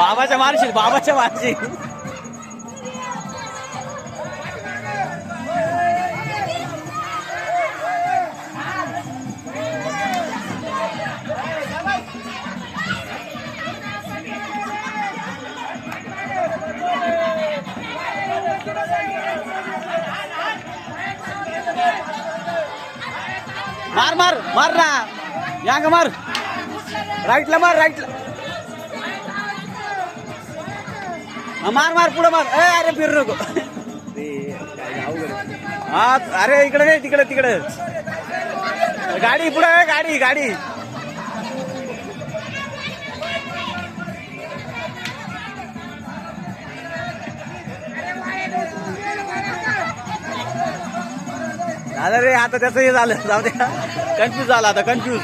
बाबाच्या मारशी बाबाच्या मारशी मार मार मार ना यांग मार राईटला मार राईटला मार मार पुढे मार अरे फिरू नको हा अरे इकडे नाही तिकडे तिकडे गाडी पुढे गाडी गाडी झालं रे आता त्याचं हे झालं जाऊ द्या कन्फ्यूज झाला आता कन्फ्यूज